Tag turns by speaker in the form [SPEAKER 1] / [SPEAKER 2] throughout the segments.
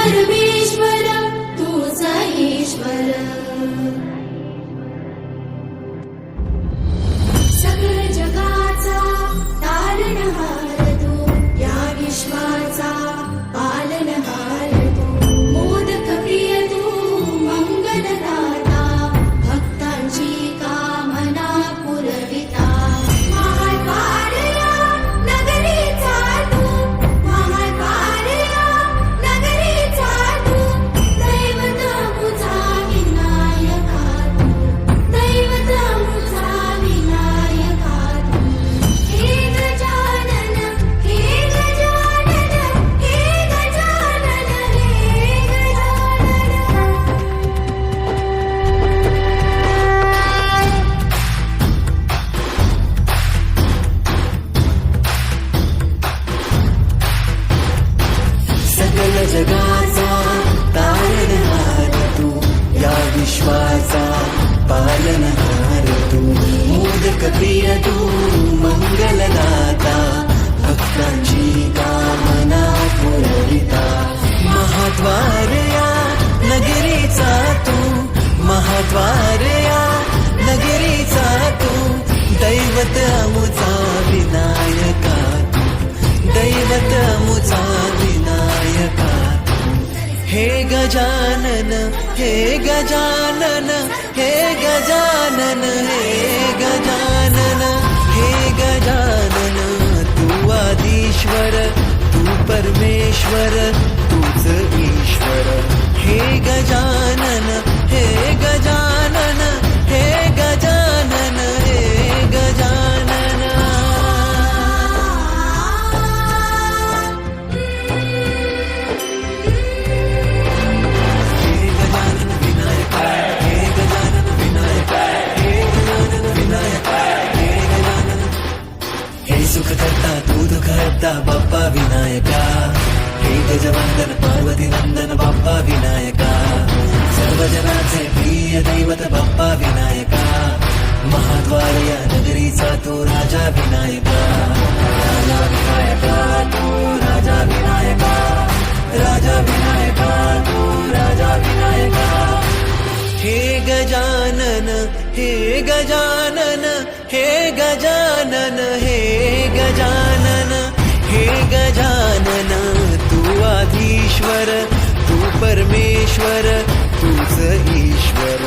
[SPEAKER 1] परमेश्वर तूच ईश्वर सकल जगाचा तारणहार तू या विश्वाचा पालनहार तू मोदक प्रिय तू मंगलदाता भक्तांची कामना पुरविता महाकार्या नगरीचा तू महाकार्या नगरीचा तू दैवत मुझा विनायका तू दैवत मुझा विनायका तू हे गजानन हे गजानन हे गजानन हे
[SPEAKER 2] सकल जगाचा तारणहार तू या विश्वाचा पालनहार तू मोदक प्रिय तू मंगलदाता भक्तांची कामना पुरविता महाद्वार या नगरीचा तू महाद्वार या नगरीचा तू दैवत अमुचा विनायका तू दैवत अमुचा विनायका हे गजानन हे गजानन हे गजानन हे गजानन हे गजानन तू आदिश्वर तू परमेश्वर तूच ईश्वर हे गजानन हे गजानन हे गजानन हे गजानन हे सुख करता तू दुःख हरता बाप्पा विनायका हे गजवंदन पार्वती नंदन बाप्पा विनायका सर्व जनाचे प्रिय दैवत बाप्पा विनायका महाद्वार या नगरीचा तू राजा विनायका राजा विनायका तू राजा विनायका राजा विनायका तू राजा विनायका हे गजानन हे गजानन हे गजानन हे गजानन हे गजानन तू आधीश्वर तू परमेश्वर तूच ईश्वर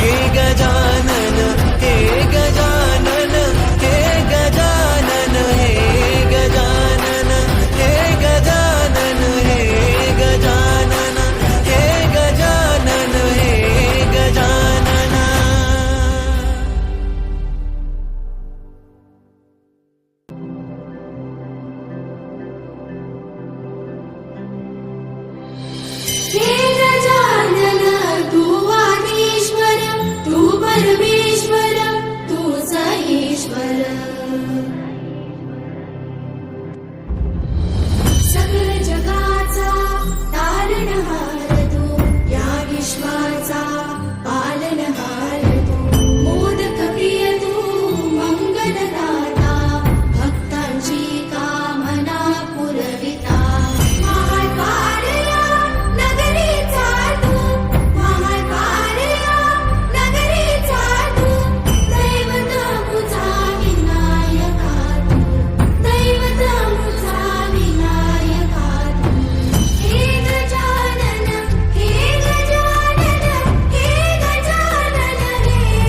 [SPEAKER 2] हे गजानन हे गजानन हे गजानन हे गजानन हे गजानन हे गजानन हे गजानन हे गजानन
[SPEAKER 1] हे गजानन तू आदिश्वर तू परमेश्वर तूच ईश्वर सकल जगाचा तारणहार तू या विश्वाचा पालनहार तू मोदक प्रिय तू मंगलदाता भक्तांची कामना पुरविता महाकार्या नगरीचा तू महाकार्या नगरीचा तू दैवत मुझा विनायका तू दैवत मुझा विनायका तू हे गजानन हे गजानन हे गजानन हे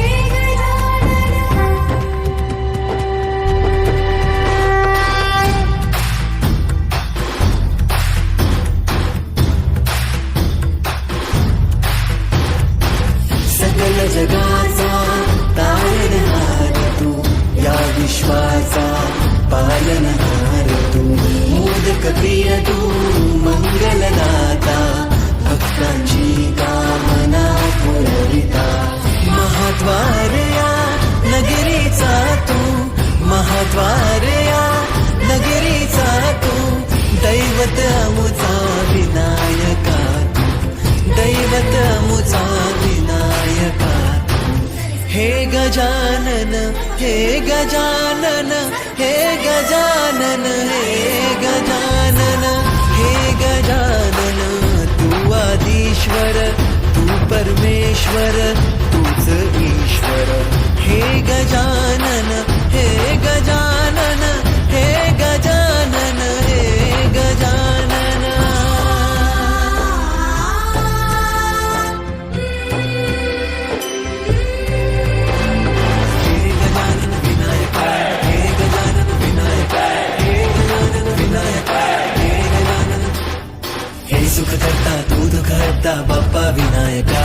[SPEAKER 2] सकल जगाचा तारणहार तू या विश्वाचा पालनहार तू मोदक प्रिय तू मंगलदाता भक्तांची कामना पुरविता महाद्वार या नगरीचा तू महाद्वार या नगरीचा तू दैवत अमुचा विनायका तू दैवत अमुचा विनायका हे गजानन हे गजानन हे गजानन हे गजानन हे गजानन तू आधीश्वर तू परमेश्वर तूच ईश्वर हे गजानन हे गजानन हे गजानन हे गजानन हे सुख करता तू दुःख हरता बाप्पा विनायका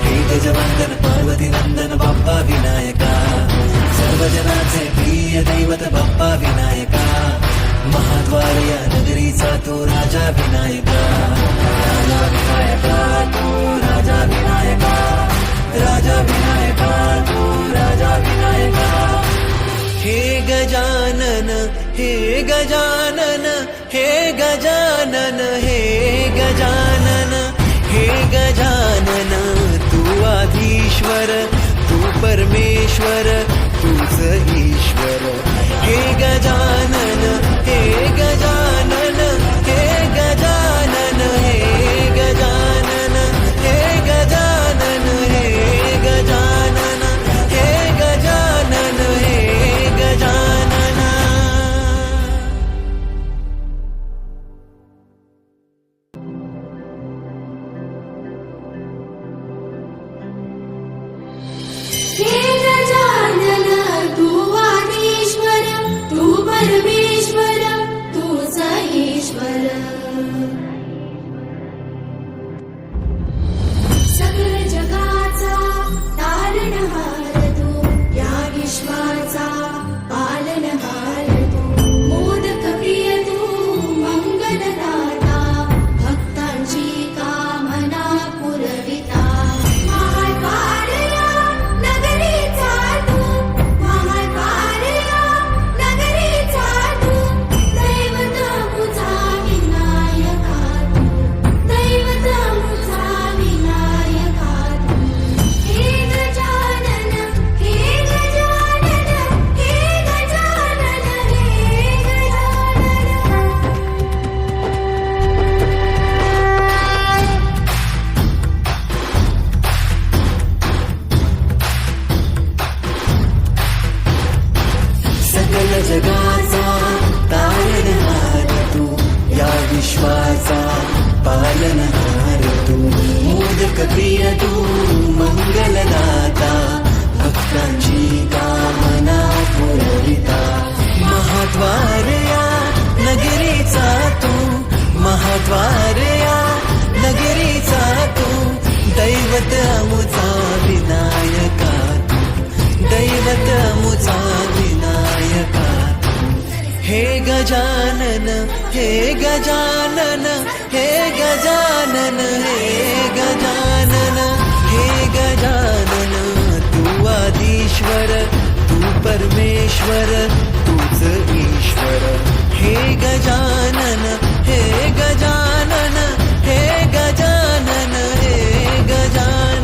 [SPEAKER 2] हे गजवंदन पार्वती नंदन बाप्पा विनायका सर्व जनाचे प्रिय दैवत बाप्पा विनायका महाद्वार या नगरीचा तू राजा विनायका राजा विनायका तू राजा विनायका राजा विनायका तू राजा विनायका हे गजानन हे गजानन हे गजानन हे गजानन हे गजानन तू आधीश्वर तू परमेश्वर तूच ईश्वर हे गजानन हे गजानन हे गजानन हे गजानन हे गजानन हे गजानन हे गजानन हे गजानन
[SPEAKER 1] हे गजानन तू आधीश्वर तू परमेश्वर तूच ईश्वर सकल जगाचा तारणहार तू या विश्वाचा पालनहार तू मोदक प्रिय तू मंगलदाता भक्तांची कामना पुरविता महाकार्या नगरीचा तू महाकार्या नगरीचा तू दैवत मुझा विनायका तू दैवत मुझा विनायका तू हे गजानन हे गजानन हे गजानन हे
[SPEAKER 2] सकल जगाचा तारणहार तू या विश्वाचा पालनहार तू मोदक प्रिय तू मंगलदाता भक्तांची कामना पुरविता महाद्वार या नगरीचा तू महाद्वार या नगरीचा तू दैवत अमुचा विनायका तू दैवत अमुचा विनायका हे गजानन हे गजानन हे गजानन हे गजानन हे गजानन तू आधीश्वर तू परमेश्वर तूच ईश्वर हे गजानन हे गजानन हे गजानन हे गजानन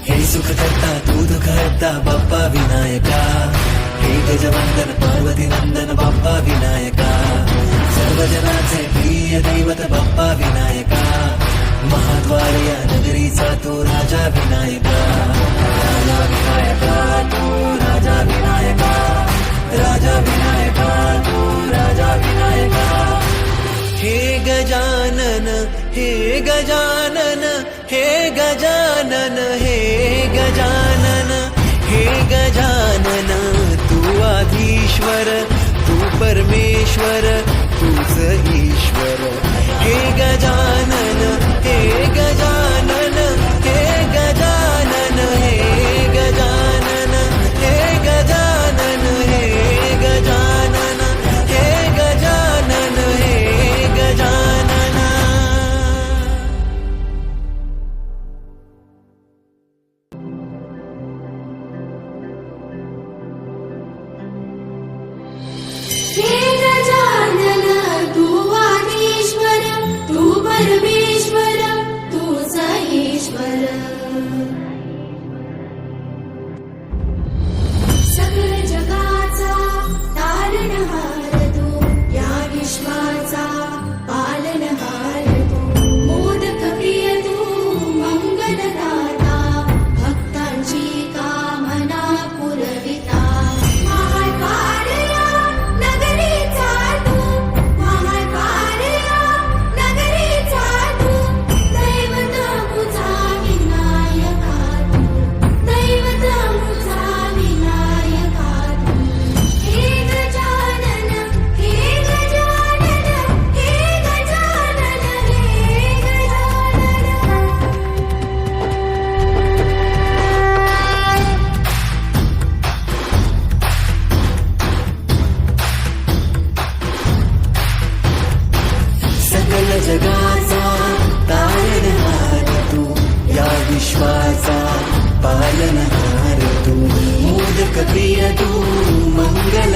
[SPEAKER 2] हे सुख करता तू दुःख हरता बाप्पा विनायका हे गजवंदन पार्वती नंदन बाप्पा विनायका सर्व जनाचे प्रिय दैवत बाप्पा विनायका महाद्वार या नगरीचा तू राजा विनायका राजा विनायका तू राजा विनायका राजा विनायका तू राजा विनायका हे गजानन हे गजानन हे गजानन हे गजानन हे गजानन तू आधीश्वर तू परमेश्वर तूच ईश्वर हे गजानन हे गजानन हे गजानन हे गजानन हे गजानन हे गजानन हे गजानन हे गजानन
[SPEAKER 1] हे गजानन तू आधीश्वर तू परमेश्वर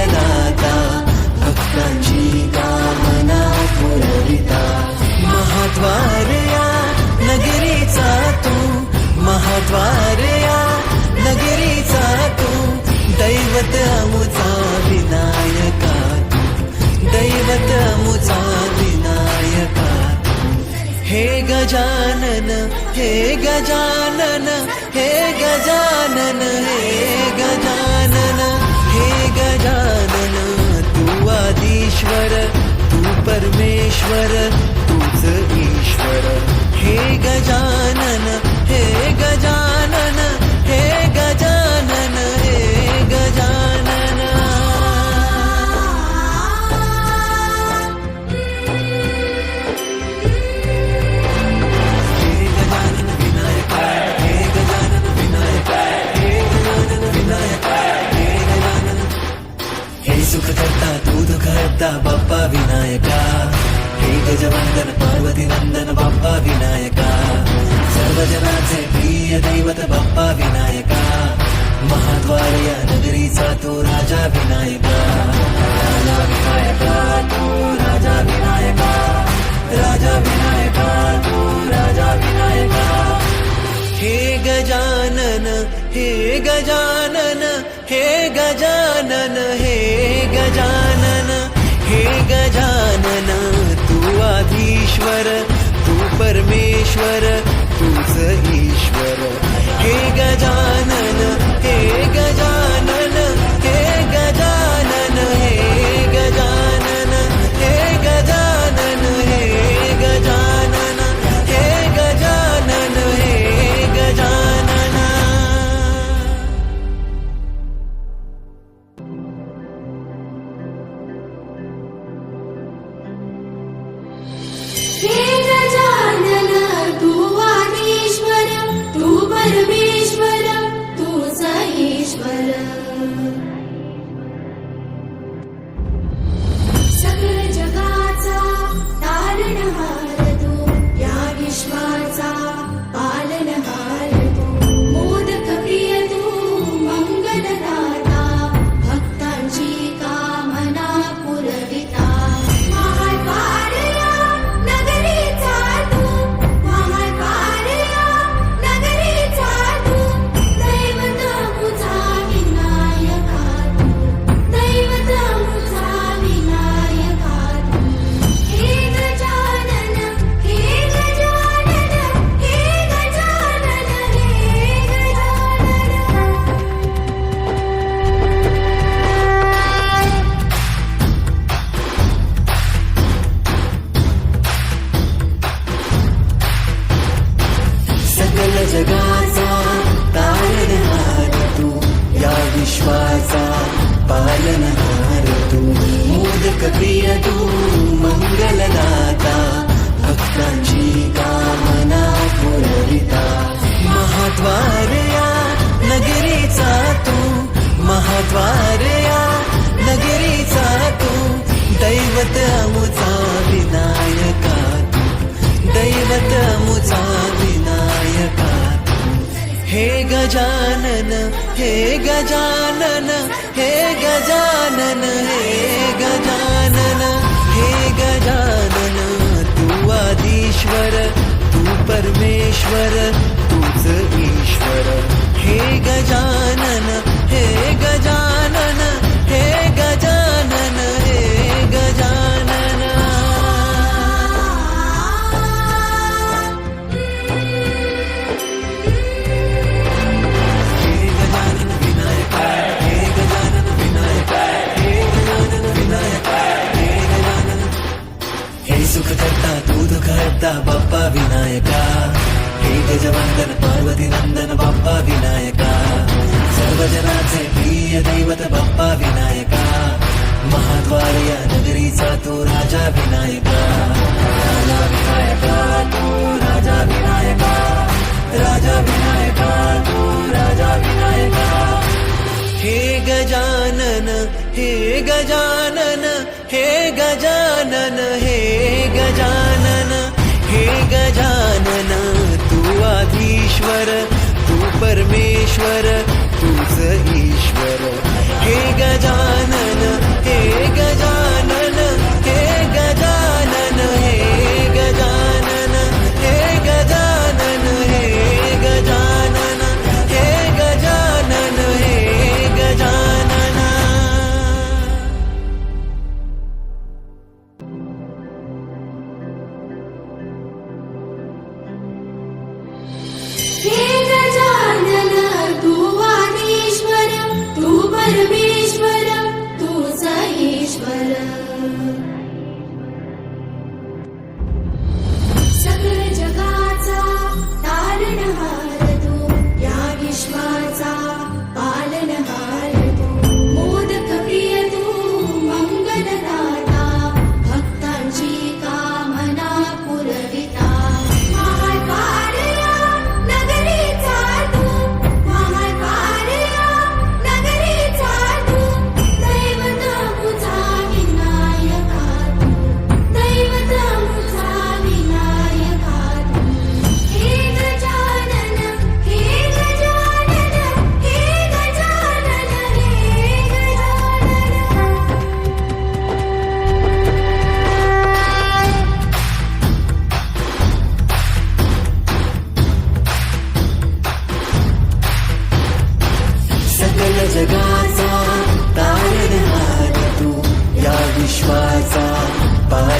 [SPEAKER 2] मंगलदाता भक्तांची कामना पुरविता महाद्वार या नगरीचा तू महाद्वार या नगरीचा तू दैवत अमुचा विनायका तू दैवत अमुचा विनायका हे गजानन हे गजानन हे गजानन हे गजानन हे गजानन तू आदिश्वर तू परमेश्वर तूच ईश्वर हे गजानन हे गजानन हे गजानन हे गजानन सुख करता तू दुख हरता बाप्पा विनायका हे गजवंदन पार्वती नंदन बाप्पा विनायका सर्वजनाचे प्रिय दैवत बाप्पा विनायका महाद्वार या नगरीचा तू राजा विनायका राजा विनायका तू राजा विनायका राजा विनायका तू राजा विनायका हे गजानन हे गजानन हे गजानन हे गजानन हे गजानन तू आधीश्वर तू परमेश्वर तूच ईश्वर हे गजानन हे गजानन हे गजानन हे गजानन हे गजानन हे गजानन हे गजानन हे गजानन
[SPEAKER 1] हे गजानन तू आदिश्वर तू परमेश्वर तूच ईश्वर सकल जगाचा तारणहार तू या विश्वाचा पालनहार तू मोदक प्रिय तू मंगलदाता भक्तांची कामना पुरविता महाद्वार या नगरीचा तू महाद्वार या नगरीचा तू दैवत अमुचा विनायका तू दैवत अमुचा विनायका तू हे गजानन हे गजानन हे गजानन हे गजानन
[SPEAKER 2] सकल जगाचा तारणहार तू या विश्वाचा पालनहार तू मोदक प्रिय तू मंगलदाता भक्तांची कामना पुरविता महाद्वार या नगरीचा तू महाद्वार या नगरीचा तू दैवत अमुचा विनायका तू दैवत अमुचा विनायका हे गजानन हे गजानन हे गजानन हे गजानन हे गजानन तू आदिश्वर तू परमेश्वर तूच ईश्वर हे गजानन हे गजानन हे गजानन हे गजानन सुख करता तू दुख हरता बाप्पा विनायका हे गजवंदन पार्वती नंदन बाप्पा विनायका सर्वजनाचे प्रिय दैवत बाप्पा विनायका महाद्वार या नगरीचा तू राजा विनायका राजा विनायका तू राजा विनायका राजा विनायका तू राजा विनायका हे गजानन हे गजानन हे गजानन हे गजानन हे गजानन तू आधीश्वर तू परमेश्वर तूच ईश्वर हे गजानन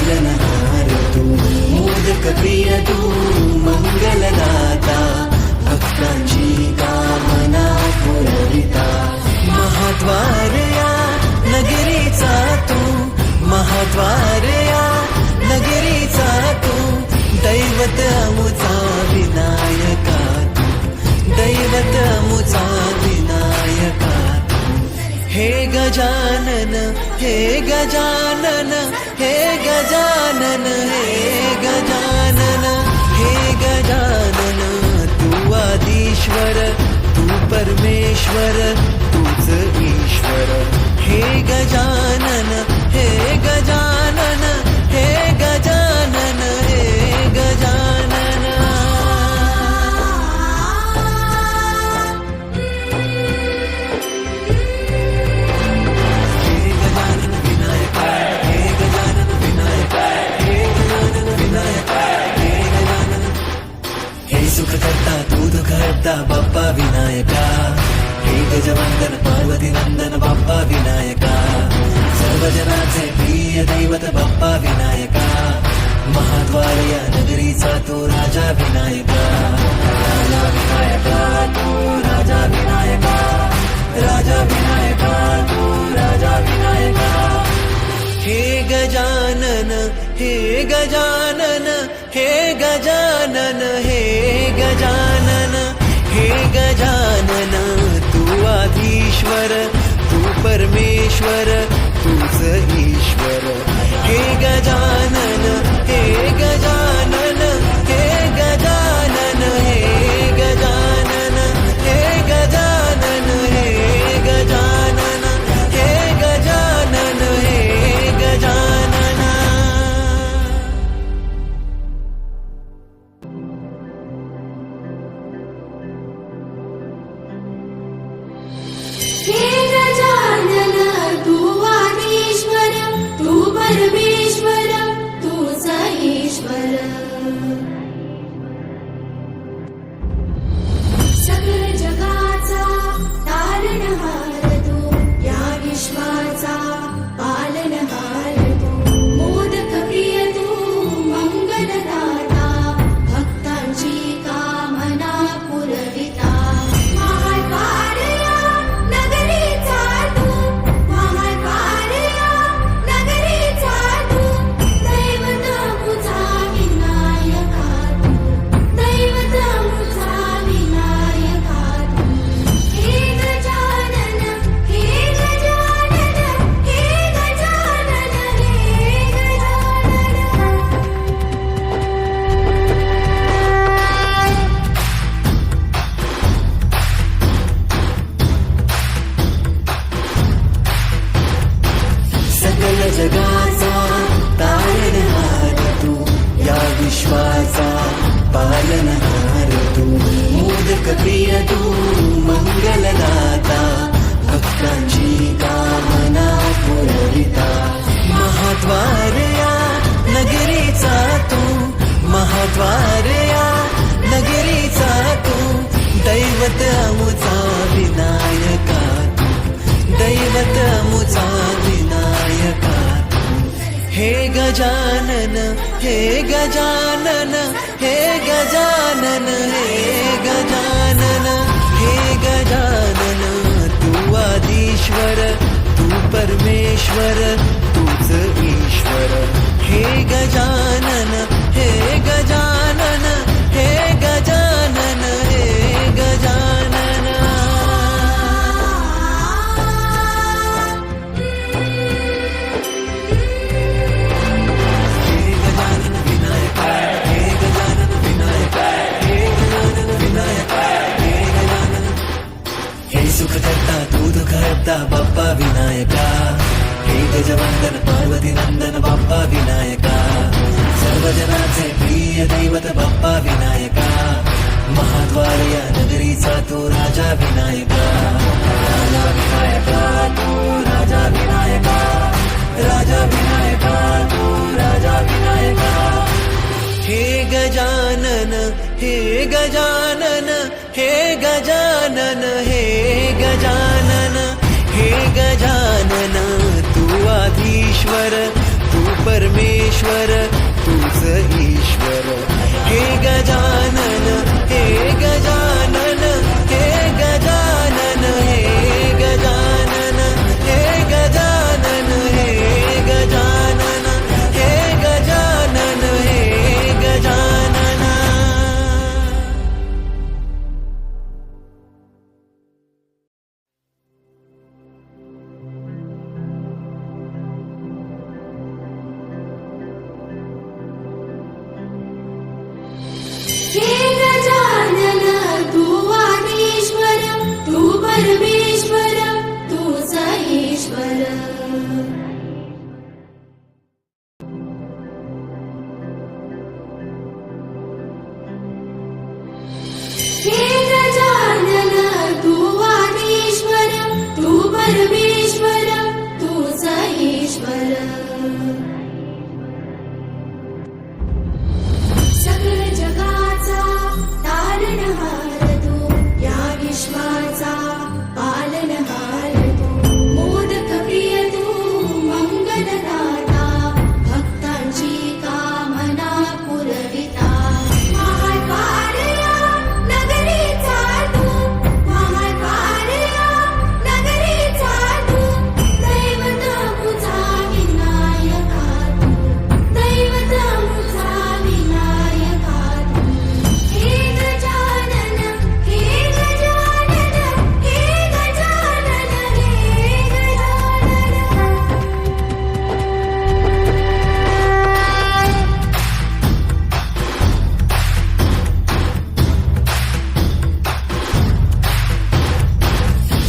[SPEAKER 2] पालनहार तू मोदक प्रिय तू मंगलदाता भक्तांची कामना पुरविता महाद्वार या नगरीचा तू महाद्वार या नगरीचा तू दैवत अमुचा विनायका तू दैवत अमुचा विनायका तू हे गजानन हे गजानन हे गजानन हे गजानन हे गजानन तू आदिश्वर तू परमेश्वर तूच ईश्वर हे गजानन हे गजानन हे गजानन हे गजानन हे गजानन विनायका हे गजानन विनायका हे गजानन विनायका हे गजानन हे सुख करता तू दुःख हरता बाप्पा विनायका हे गजवंदन पार्वती नंदन बाप्पा विनायका सर्वजनाचे प्रिय दैवत बाप्पा विनायका महाद्वार या नगरीचा तो राजा विनायका राजा विनायका तू राजा विनायका राजा विनायका तू राजा विनायका हे गजानन हे गजानन हे गजानन हे गजानन हे गजानन तू आदिश्वर तू परमेश्वर तूच ईश्वर हे गजानन हे गजानन हे गजानन हे गजानन हे गजानन हे गजानन हे गजानन हे गजानन
[SPEAKER 1] हे गजानन तू आदिश्वर तू परमेश्वर तूच ईश्वर सकल जगाचा तारणहार तू या विश्वाचा पालनहार तू मोदक प्रिय तू मंगलदाता भक्तांची कामना पुरविता महाद्वार या नगरीचा तू महाद्वार या नगरीचा तू दैवत अमुचा विनायका तू दैवत अमुचा विनायका तू हे गजानन हे गजानन हे गजानन हे
[SPEAKER 2] सकल जगाचा तारणहार तू या विश्वाचा पालनहार तू मोदक प्रिय तू मंगलदाता भक्तांची कामना पुरविता महाद्वार या नगरीचा तू महाद्वार या नगरीचा तू दैवत अमुचा विनायका तू दैवत अमुचा विनायका तू हे गजानन हे गजानन हे गजानन हे गजानन हे गजानन तू आदिश्वर तू परमेश्वर तूच ईश्वर हे गजानन हे गजानन हे गजानन हे गजानन हे गजानन विनायका हे गजानन विनायका हे गजानन विनायका हे गजानन हे सुख करता तू दुःख हरता बाप्पा विनायका हे गजवंदन पार्वती नंदन बाप्पा विनायका सर्वजनाचे प्रिय दैवत बाप्पा विनायका महाद्वार या नगरीचा तो राजा विनायका राजा विनायका तू राजा विनायका राजा विनायका तू राजा विनायका हे गजानन हे गजानन हे गजानन हे गजानन हे गजानन तू आदिश्वर तू परमेश्वर तूच ईश्वर. हे गजानन हे गजानन हे गजानन हे गजानन हे गजानन हे गजानन हे गजानन हे गजानन.
[SPEAKER 1] हे गजानन तू आदिश्वर तू परमेश्वर तूच ईश्वर. हे गजानन तू आदिश्वर तू परमेश्वर तूच ईश्वर. सकल जगाचा तारणहार तू या विश्वाचा पालनहार तू. मोदक प्रिय तू मंगलदाता भक्तांची कामना पुरविता. महाकार्या नगरीचा तू महाकार्या नगरीचा तू दैवत मुझा विनायका तू दैवत मुझा विनायका तू. हे गजानन हे गजानन हे गजानन हे गजानन.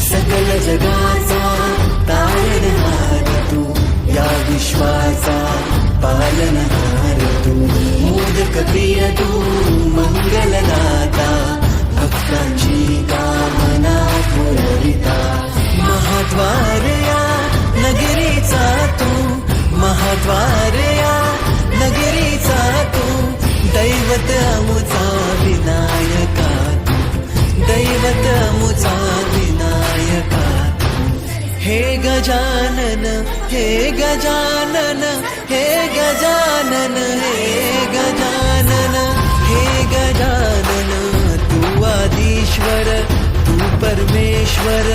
[SPEAKER 2] सकल जगाचा तारणहार तू या विश्वाचा पालनहार तू. मोदक प्रिय तू मंगलदाता भक्तांची कामना पुरविता. महाद्वार या नगरीचा तू महाद्वार या नगरीचा तू दैवत अमुचा विनायका तू दैवत अमुचा विनायका तू. हे गजानन हे गजानन हे गजानन हे गजानन हे गजानन तू आदिश्वर तू परमेश्वर